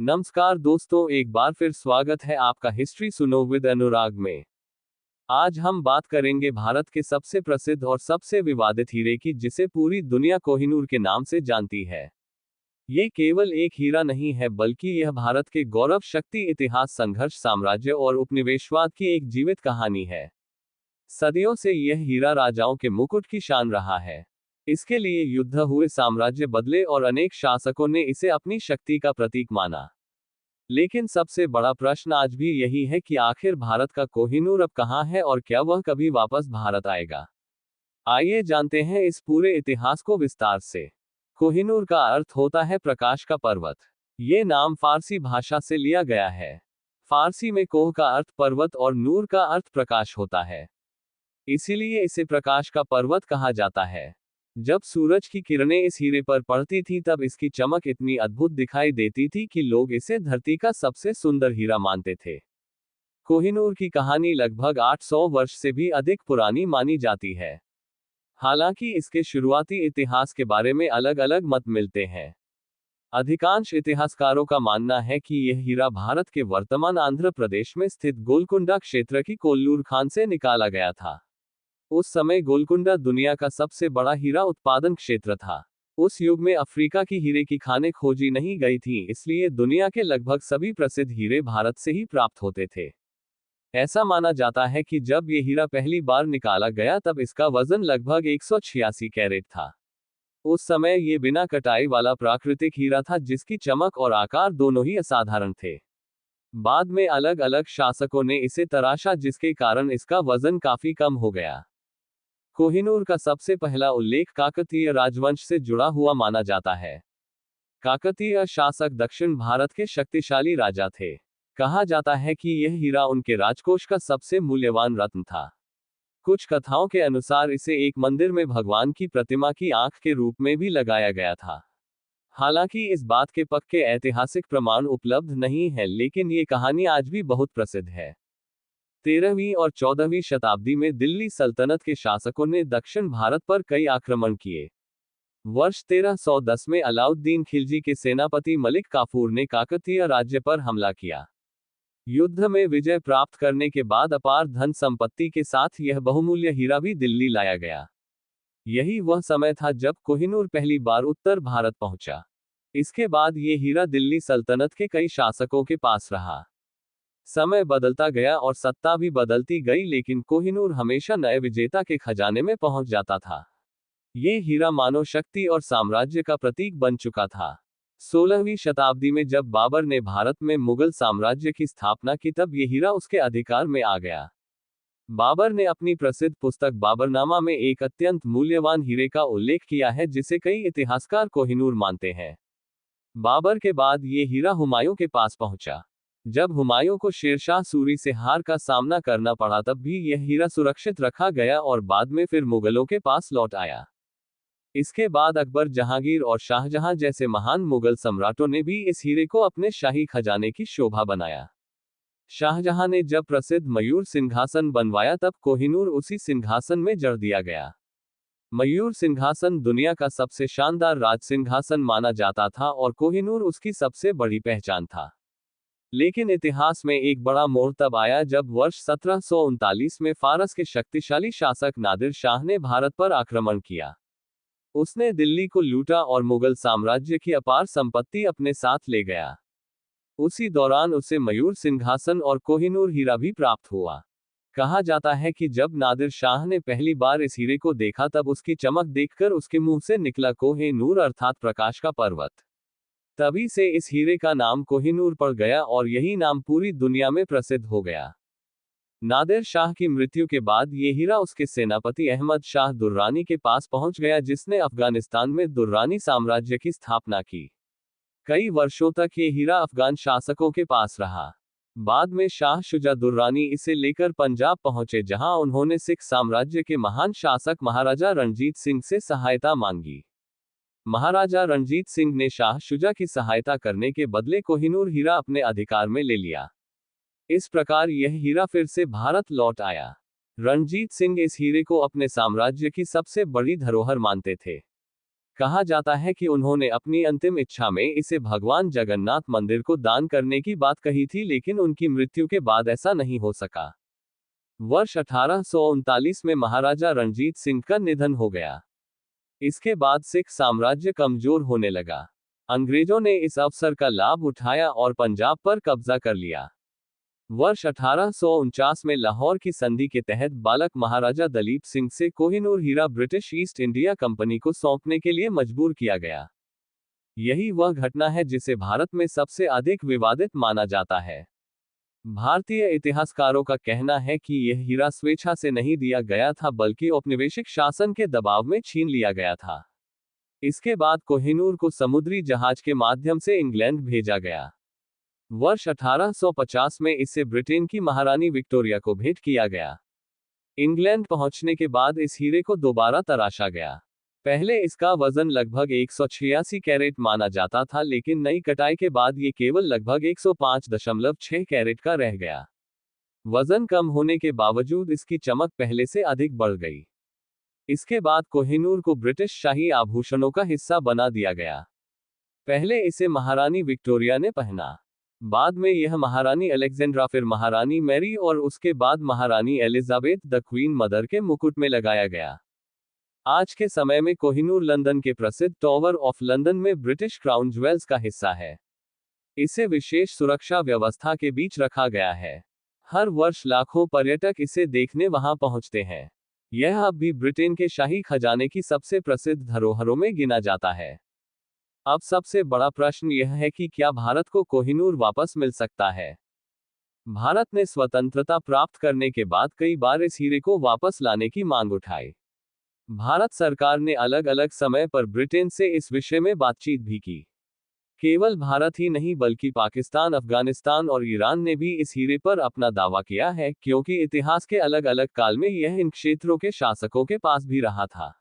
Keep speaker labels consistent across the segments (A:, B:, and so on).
A: नमस्कार दोस्तों, एक बार फिर स्वागत है आपका हिस्ट्री सुनो विद अनुराग में। आज हम बात करेंगे भारत के सबसे प्रसिद्ध और सबसे विवादित हीरे की, जिसे पूरी दुनिया कोहिनूर के नाम से जानती है। ये केवल एक हीरा नहीं है, बल्कि यह भारत के गौरव, शक्ति, इतिहास, संघर्ष, साम्राज्य और उपनिवेशवाद की एक जीवित कहानी है। सदियों से यह हीरा राजाओं के मुकुट की शान रहा है। इसके लिए युद्ध हुए, साम्राज्य बदले और अनेक शासकों ने इसे अपनी शक्ति का प्रतीक माना। लेकिन सबसे बड़ा प्रश्न आज भी यही है कि आखिर भारत का कोहिनूर अब कहाँ है और क्या वह कभी वापस भारत आएगा। आइए जानते हैं इस पूरे इतिहास को विस्तार से। कोहिनूर का अर्थ होता है प्रकाश का पर्वत। ये नाम फारसी भाषा से लिया गया है। फारसी में कोह का अर्थ पर्वत और नूर का अर्थ प्रकाश होता है। इसीलिए इसे प्रकाश का पर्वत कहा जाता है। जब सूरज की किरणें इस हीरे पर पड़ती थी तब इसकी चमक इतनी अद्भुत दिखाई देती थी कि लोग इसे धरती का सबसे सुंदर हीरा मानते थे। कोहिनूर की कहानी लगभग 800 वर्ष से भी अधिक पुरानी मानी जाती है। हालांकि इसके शुरुआती इतिहास के बारे में अलग अलग मत मिलते हैं। अधिकांश इतिहासकारों का मानना है कि यह हीरा भारत के वर्तमान आंध्र प्रदेश में स्थित गोलकुंडा क्षेत्र की कोल्लूर खान से निकाला गया था। उस समय गोलकुंडा दुनिया का सबसे बड़ा हीरा उत्पादन क्षेत्र था। उस युग में अफ्रीका की हीरे की खानें खोजी नहीं गई थीं, इसलिए दुनिया के लगभग सभी प्रसिद्ध हीरे भारत से ही प्राप्त होते थे। ऐसा माना जाता है कि जब ये हीरा पहली बार निकाला गया तब इसका वजन लगभग 186 कैरेट था। उस समय ये बिना कटाई वाला प्राकृतिक हीरा था, जिसकी चमक और आकार दोनों ही असाधारण थे। बाद में अलग अलग शासकों ने इसे तराशा, जिसके कारण इसका वजन काफी कम हो गया। कोहिनूर का सबसे पहला उल्लेख काकतीय राजवंश से जुड़ा हुआ माना जाता है। काकतीय शासक दक्षिण भारत के शक्तिशाली राजा थे। कहा जाता है कि यह हीरा उनके राजकोष का सबसे मूल्यवान रत्न था। कुछ कथाओं के अनुसार इसे एक मंदिर में भगवान की प्रतिमा की आंख के रूप में भी लगाया गया था। हालांकि इस बात के पक्के ऐतिहासिक प्रमाण उपलब्ध नहीं है, लेकिन ये कहानी आज भी बहुत प्रसिद्ध है। 13वीं और 14वीं शताब्दी में दिल्ली सल्तनत के शासकों ने दक्षिण भारत पर कई आक्रमण किए। वर्ष 1310 में अलाउद्दीन खिलजी के सेनापति मलिक काफूर ने काकतीय राज्य पर हमला किया। युद्ध में विजय प्राप्त करने के बाद अपार धन संपत्ति के साथ यह बहुमूल्य हीरा भी दिल्ली लाया गया। यही वह समय था जब कोहिनूर पहली बार उत्तर भारत पहुंचा। इसके बाद ये हीरा दिल्ली सल्तनत के कई शासकों के पास रहा। समय बदलता गया और सत्ता भी बदलती गई, लेकिन कोहिनूर हमेशा नए विजेता के खजाने में पहुंच जाता था। ये हीरा मानव शक्ति और साम्राज्य का प्रतीक बन चुका था। 16वीं शताब्दी में जब बाबर ने भारत में मुगल साम्राज्य की स्थापना की, तब ये हीरा उसके अधिकार में आ गया। बाबर ने अपनी प्रसिद्ध पुस्तक बाबरनामा में एक अत्यंत मूल्यवान हीरे का उल्लेख किया है, जिसे कई इतिहासकार कोहिनूर मानते हैं। बाबर के बाद ये हीरा हुमायूं के पास पहुंचा। जब हुमायूं को शेरशाह सूरी से हार का सामना करना पड़ा, तब भी यह हीरा सुरक्षित रखा गया और बाद में फिर मुगलों के पास लौट आया। इसके बाद अकबर, जहांगीर और शाहजहां जैसे महान मुगल सम्राटों ने भी इस हीरे को अपने शाही खजाने की शोभा बनाया। शाहजहां ने जब प्रसिद्ध मयूर सिंहासन बनवाया, तब कोहिनूर उसी सिंहासन में जड़ दिया गया। मयूर सिंहासन दुनिया का सबसे शानदार राज सिंहासन माना जाता था और कोहिनूर उसकी सबसे बड़ी पहचान था। लेकिन इतिहास में एक बड़ा मोड़ तब आया जब वर्ष 1739 में फारस के शक्तिशाली शासक नादिर शाह ने भारत पर आक्रमण किया। उसने दिल्ली को लूटा और मुगल साम्राज्य की अपार संपत्ति अपने साथ ले गया। उसी दौरान उसे मयूर सिंहासन और कोहिनूर हीरा भी प्राप्त हुआ। कहा जाता है कि जब नादिर शाह ने पहली बार इस हीरे को देखा, तब उसकी चमक देखकर उसके मुंह से निकला कोह-ए-नूर अर्थात प्रकाश का पर्वत। तभी से इस हीरे का नाम कोहिनूर पड़ गया और यही नाम पूरी दुनिया में प्रसिद्ध हो गया। नादिर शाह की मृत्यु के बाद ये हीरा उसके सेनापति अहमद शाह दुर्रानी के पास पहुंच गया, जिसने अफगानिस्तान में दुर्रानी साम्राज्य की स्थापना की। कई वर्षों तक ये हीरा अफगान शासकों के पास रहा। बाद में शाह शुजा दुर्रानी इसे लेकर पंजाब पहुंचे, जहां उन्होंने सिख साम्राज्य के महान शासक महाराजा रणजीत सिंह से सहायता मांगी। महाराजा रणजीत सिंह ने शाह शुजा की सहायता करने के बदले कोहिनूर हीरा अपने अधिकार में ले लिया। इस प्रकार यह हीरा फिर से भारत लौट आया। रणजीत सिंह इस हीरे को अपने साम्राज्य की सबसे बड़ी धरोहर मानते थे। कहा जाता है कि उन्होंने अपनी अंतिम इच्छा में इसे भगवान जगन्नाथ मंदिर को दान करने की बात कही थी, लेकिन उनकी मृत्यु के बाद ऐसा नहीं हो सका। वर्ष 1839 में महाराजा रणजीत सिंह का निधन हो गया। इसके बाद सिख साम्राज्य कमजोर होने लगा। अंग्रेजों ने इस अवसर का लाभ उठाया और पंजाब पर कब्जा कर लिया। वर्ष 1849 में लाहौर की संधि के तहत बालक महाराजा दलीप सिंह से कोहिनूर हीरा ब्रिटिश ईस्ट इंडिया कंपनी को सौंपने के लिए मजबूर किया गया। यही वह घटना है जिसे भारत में सबसे अधिक विवादित माना जाता है। भारतीय इतिहासकारों का कहना है कि यह हीरा स्वेच्छा से नहीं दिया गया था, बल्कि औपनिवेशिक शासन के दबाव में छीन लिया गया था। इसके बाद कोहिनूर को समुद्री जहाज के माध्यम से इंग्लैंड भेजा गया। वर्ष 1850 में इसे ब्रिटेन की महारानी विक्टोरिया को भेंट किया गया। इंग्लैंड पहुंचने के बाद इस हीरे को दोबारा तराशा गया। पहले इसका वजन लगभग 186 कैरेट माना जाता था, लेकिन नई कटाई के बाद ये केवल लगभग 105.6 कैरेट का रह गया। वजन कम होने के बावजूद इसकी चमक पहले से अधिक बढ़ गई। इसके बाद कोहिनूर को ब्रिटिश शाही आभूषणों का हिस्सा बना दिया गया। पहले इसे महारानी विक्टोरिया ने पहना, बाद में यह महारानी अलेक्जेंड्रा, फिर महारानी मैरी और उसके बाद महारानी एलिजाबेथ द क्वीन मदर के मुकुट में लगाया गया। आज के समय में कोहिनूर लंदन के प्रसिद्ध टॉवर ऑफ लंदन में ब्रिटिश क्राउन ज्वेल्स का हिस्सा है। इसे विशेष सुरक्षा व्यवस्था के बीच रखा गया है। हर वर्ष लाखों पर्यटक इसे देखने वहां पहुंचते हैं। यह अब भी ब्रिटेन के शाही खजाने की सबसे प्रसिद्ध धरोहरों में गिना जाता है। अब सबसे बड़ा प्रश्न यह है कि क्या भारत को कोहिनूर वापस मिल सकता है? भारत ने स्वतंत्रता प्राप्त करने के बाद कई बार इस हीरे को वापस लाने की मांग उठाई। भारत सरकार ने अलग अलग समय पर ब्रिटेन से इस विषय में बातचीत भी की। केवल भारत ही नहीं, बल्कि पाकिस्तान, अफगानिस्तान और ईरान ने भी इस हीरे पर अपना दावा किया है, क्योंकि इतिहास के अलग अलग काल में यह इन क्षेत्रों के शासकों के पास भी रहा था।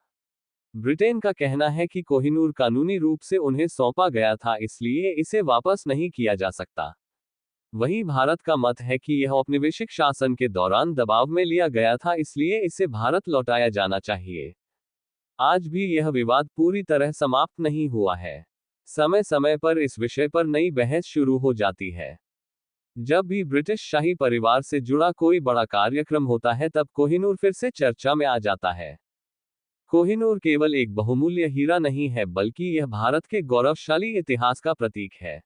A: ब्रिटेन का कहना है कि कोहिनूर कानूनी रूप से उन्हें सौंपा गया था, इसलिए इसे वापस नहीं किया जा सकता। वहीं भारत का मत है कि यह औपनिवेशिक शासन के दौरान दबाव में लिया गया था, इसलिए इसे भारत लौटाया जाना चाहिए। आज भी यह विवाद पूरी तरह समाप्त नहीं हुआ है। समय समय पर इस विषय पर नई बहस शुरू हो जाती है। जब भी ब्रिटिश शाही परिवार से जुड़ा कोई बड़ा कार्यक्रम होता है, तब कोहिनूर फिर से चर्चा में आ जाता है। कोहिनूर केवल एक बहुमूल्य हीरा नहीं है, बल्कि यह भारत के गौरवशाली इतिहास का प्रतीक है।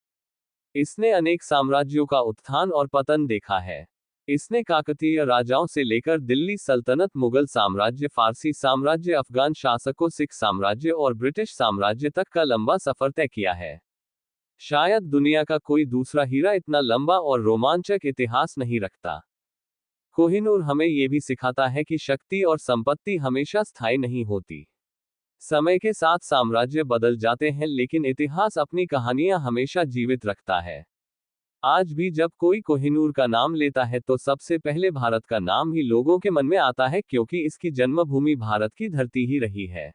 A: इसने अनेक साम्राज्यों का उत्थान और पतन देखा है। इसने काकतीय राजाओं से लेकर दिल्ली सल्तनत, मुगल साम्राज्य, फारसी साम्राज्य, अफगान शासकों, सिख साम्राज्य और ब्रिटिश साम्राज्य तक का लंबा सफर तय किया है। शायद दुनिया का कोई दूसरा हीरा इतना लंबा और रोमांचक इतिहास नहीं रखता। कोहिनूर हमें यह भी सिखाता है कि शक्ति और संपत्ति हमेशा स्थायी नहीं होती। समय के साथ साम्राज्य बदल जाते हैं, लेकिन इतिहास अपनी कहानियां हमेशा जीवित रखता है। आज भी जब कोई कोहिनूर का नाम लेता है तो सबसे पहले भारत का नाम ही लोगों के मन में आता है, क्योंकि इसकी जन्मभूमि भारत की धरती ही रही है।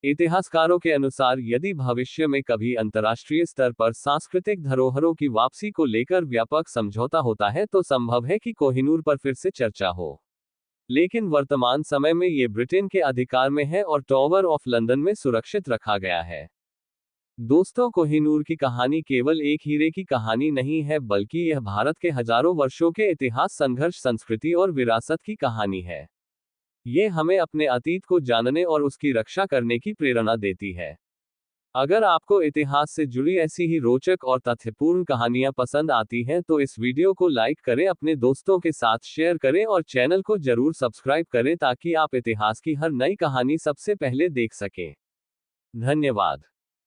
A: इतिहासकारों के अनुसार यदि भविष्य में कभी अंतर्राष्ट्रीय स्तर पर सांस्कृतिक धरोहरों की वापसी को लेकर व्यापक समझौता होता है, तो संभव है कि कोहिनूर पर फिर से चर्चा हो। लेकिन वर्तमान समय में ये ब्रिटेन के अधिकार में है और टॉवर ऑफ लंदन में सुरक्षित रखा गया है। दोस्तों, कोहिनूर की कहानी केवल एक हीरे की कहानी नहीं है, बल्कि यह भारत के हजारों वर्षों के इतिहास, संघर्ष, संस्कृति और विरासत की कहानी है। ये हमें अपने अतीत को जानने और उसकी रक्षा करने की प्रेरणा देती है। अगर आपको इतिहास से जुड़ी ऐसी ही रोचक और तथ्यपूर्ण कहानियां पसंद आती हैं, तो इस वीडियो को लाइक करें, अपने दोस्तों के साथ शेयर करें और चैनल को जरूर सब्सक्राइब करें, ताकि आप इतिहास की हर नई कहानी सबसे पहले देख सकें। धन्यवाद।